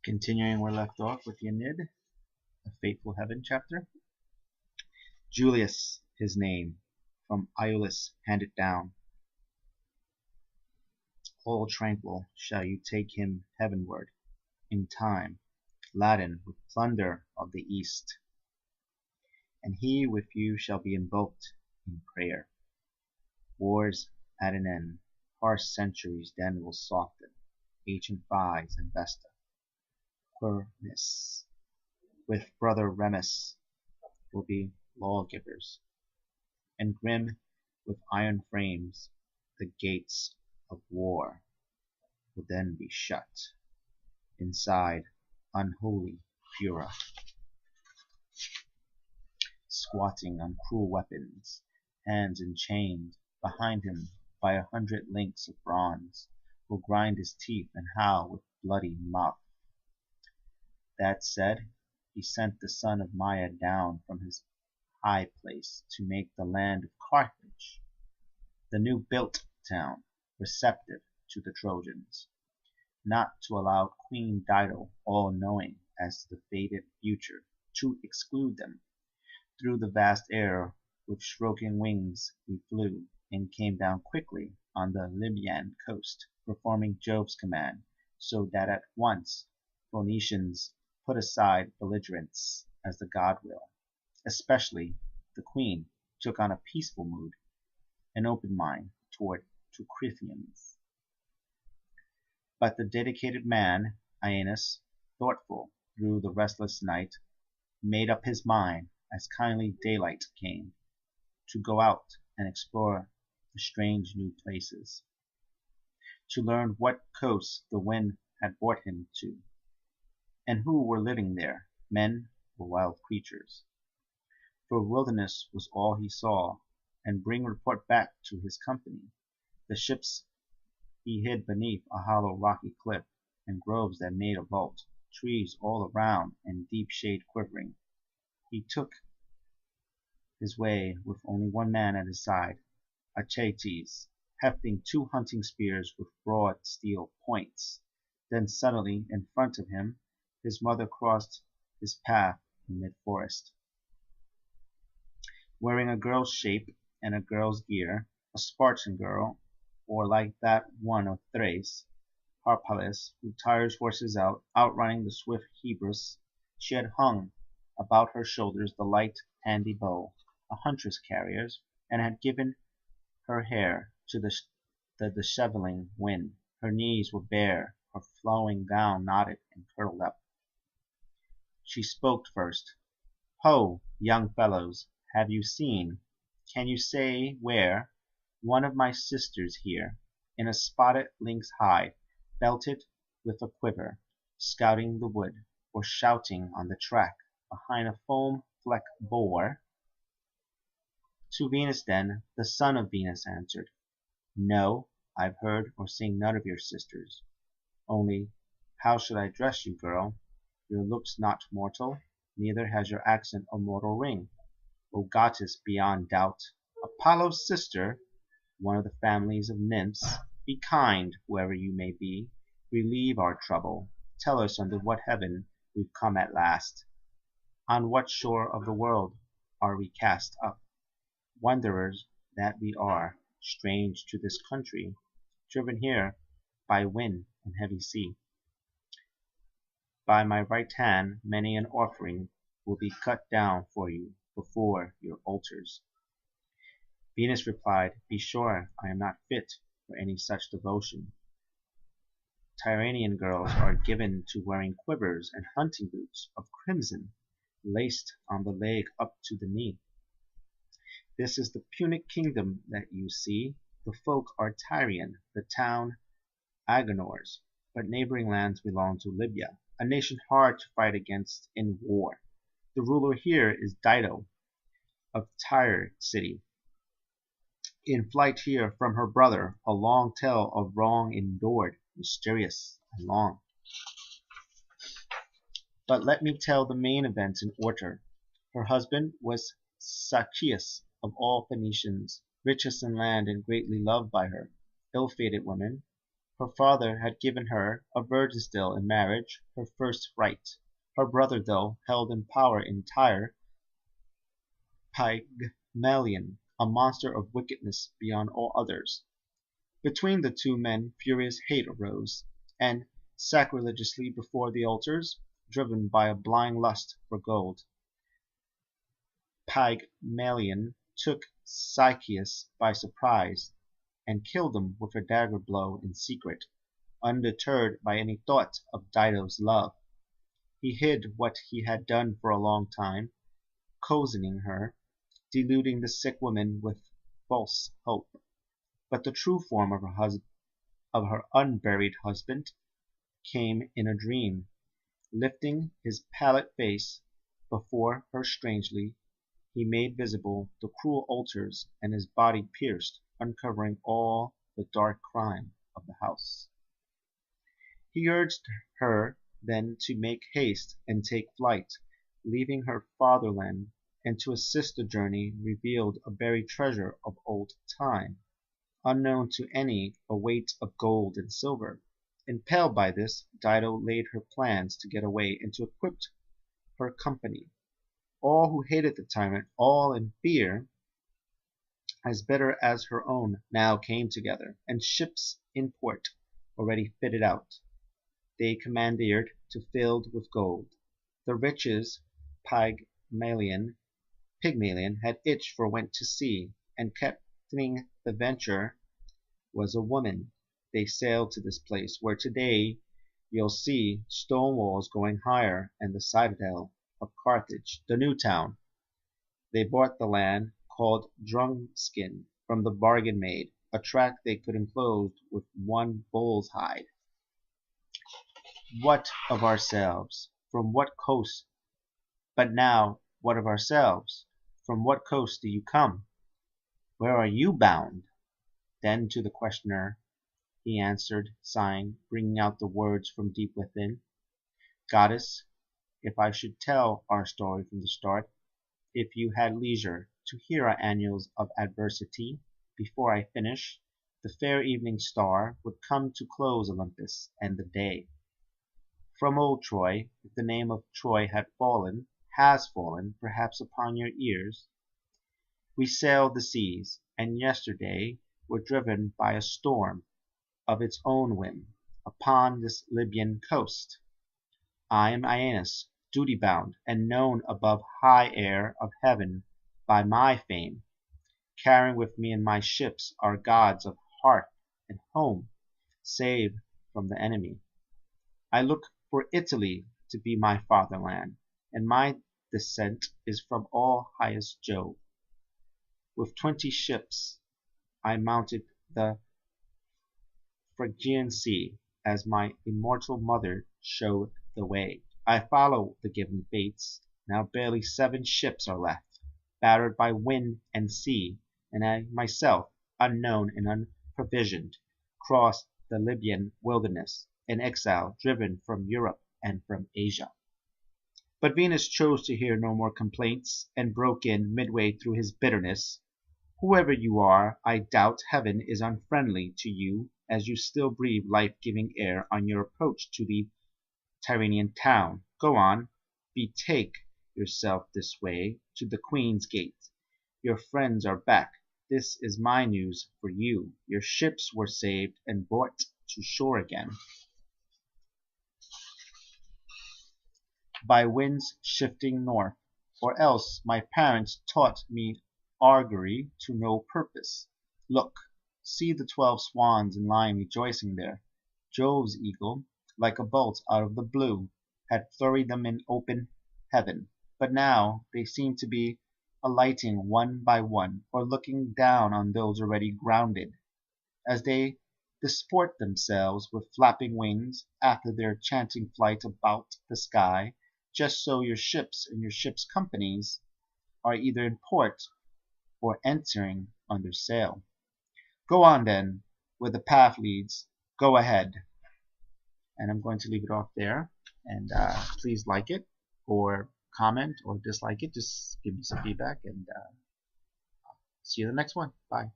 Continuing where left off with the Aeneid, a Fateful Heaven chapter. Julius, his name, from Iolus handed down. All tranquil shall you take him heavenward, in time, laden with plunder of the East. And he with you shall be invoked in prayer. Wars at an end, harsh centuries then will soften, ancient Vies and Vesta. Quirinius, with brother Remus, will be lawgivers, and grim with iron frames the gates of war will then be shut. Inside, unholy Fura, squatting on cruel weapons, hands enchained, behind him by 100 links of bronze, will grind his teeth and howl with bloody mouth. That said, he sent the son of Maia down from his high place to make the land of Carthage, the new built town, receptive to the Trojans, not to allow Queen Dido, all knowing as to the fated future, to exclude them. Through the vast air with stroking wings he flew, and came down quickly on the Libyan coast, performing Jove's command, so that at once Phoenicians put aside belligerence as the god will. Especially the queen took on a peaceful mood, an open mind toward Teucrians. But the dedicated man, Aeneas, thoughtful through the restless night, made up his mind, as kindly daylight came, to go out and explore the strange new places, to learn what coasts the wind had brought him to, and who were living there, men or wild creatures. For wilderness was all he saw, and bring report back to his company. The ships he hid beneath a hollow rocky cliff, and groves that made a vault, trees all around, and deep shade quivering. He took his way with only one man at his side, Achates, hefting 2 hunting spears with broad steel points. Then suddenly in front of him his mother crossed his path in mid-forest, wearing a girl's shape and a girl's gear, a Spartan girl, or like that one of Thrace, Harpalus, who tires horses out, outrunning the swift Hebrus. She had hung about her shoulders the light, handy bow, a huntress carries, and had given her hair to the disheveling wind. Her knees were bare, her flowing gown knotted and curled up. She spoke first. "Ho, young fellows, have you seen, can you say where, one of my sisters here, in a spotted lynx hide, belted with a quiver, scouting the wood, or shouting on the track behind a foam-flecked boar?" To Venus then, the son of Venus answered, "No, I've heard or seen none of your sisters. Only, how should I dress you, girl? Your look's not mortal, neither has your accent a mortal ring. O goddess beyond doubt, Apollo's sister, one of the families of nymphs, be kind, whoever you may be, relieve our trouble, tell us under what heaven we've come at last. On what shore of the world are we cast up? Wanderers that we are, strange to this country, driven here by wind and heavy sea. By my right hand many an offering will be cut down for you before your altars." Venus replied, "Be sure I am not fit for any such devotion. Tyrrhenian girls are given to wearing quivers and hunting boots of crimson, laced on the leg up to the knee. This is the Punic kingdom that you see. The folk are Tyrian, the town Agenors, but neighboring lands belong to Libya, a nation hard to fight against in war. The ruler here is Dido of Tyre city, in flight here from her brother, a long tale of wrong endured, mysterious and long. But let me tell the main events in order. Her husband was Sachius of all Phoenicians, richest in land and greatly loved by her. Ill-fated woman, Her father had given her, a virgin still, in marriage, her first right. Her brother, though held in power in Tyre, Pygmalion, a monster of wickedness beyond all others. Between the two men furious hate arose, and sacrilegiously before the altars, driven by a blind lust for gold, Pygmalion took Sychaeus by surprise, and killed him with a dagger blow in secret, undeterred by any thought of Dido's love. He hid what he had done for a long time, cozening her, deluding the sick woman with false hope. But the true form of her unburied husband came in a dream, lifting his pallid face before her strangely, he made visible the cruel altars and his body pierced, uncovering all the dark crime of the house. He urged her then to make haste and take flight, leaving her fatherland, and to assist the journey revealed a buried treasure of old time, unknown to any, a weight of gold and silver. Impelled by this, Dido laid her plans to get away and to equip her company. All who hated the tyrant, all in fear as bitter as her own, now came together, and ships in port, already fitted out, they commandeered to filled with gold. The riches Pygmalion had itched for went to sea, and captaining the venture was a woman. They sailed to this place, where today you'll see stone walls going higher, and the citadel of Carthage, the new town. They bought the land, called Drumskin, from the bargain made, a tract they could enclose with one bull's hide. What of ourselves? From what coast? But now, what of ourselves? From what coast do you come? Where are you bound? Then to the questioner he answered, sighing, bringing out the words from deep within. Goddess, if I should tell our story from the start, if you had leisure to hear our annals of adversity, before I finish, the fair evening star would come to close Olympus and the day. From old Troy, if the name of Troy had fallen, has fallen, perhaps upon your ears, we sailed the seas, and yesterday were driven by a storm of its own whim upon this Libyan coast. I am Aeneas, duty bound, and known above high air of heaven by my fame, carrying with me in my ships our gods of hearth and home, save from the enemy. I look for Italy to be my fatherland, and my descent is from all highest Jove. With 20 ships I mounted the Phrygian sea, as my immortal mother showed the way. I follow the given fates. Now barely 7 ships are left, battered by wind and sea, and I myself, unknown and unprovisioned, cross the Libyan wilderness, in exile, driven from Europe and from Asia. But Venus chose to hear no more complaints, and broke in midway through his bitterness. Whoever you are, I doubt heaven is unfriendly to you, as you still breathe life-giving air on your approach to the Tyrrhenian town. Go on, betake yourself this way to the Queen's gate. Your friends are back. This is my news for you. Your ships were saved and brought to shore again by winds shifting north, or else my parents taught me augury to no purpose. Look, see the 12 swans in line rejoicing there. Jove's eagle, like a bolt out of the blue, had flurried them in open heaven, but now they seem to be alighting one by one, or looking down on those already grounded, as they disport themselves with flapping wings after their chanting flight about the sky. Just so your ships and your ships' companies are either in port or entering under sail. Go on then, where the path leads. Go ahead. And I'm going to leave it off there. And please like it, or comment, or dislike it. Just give me some feedback, and see you in the next one. Bye.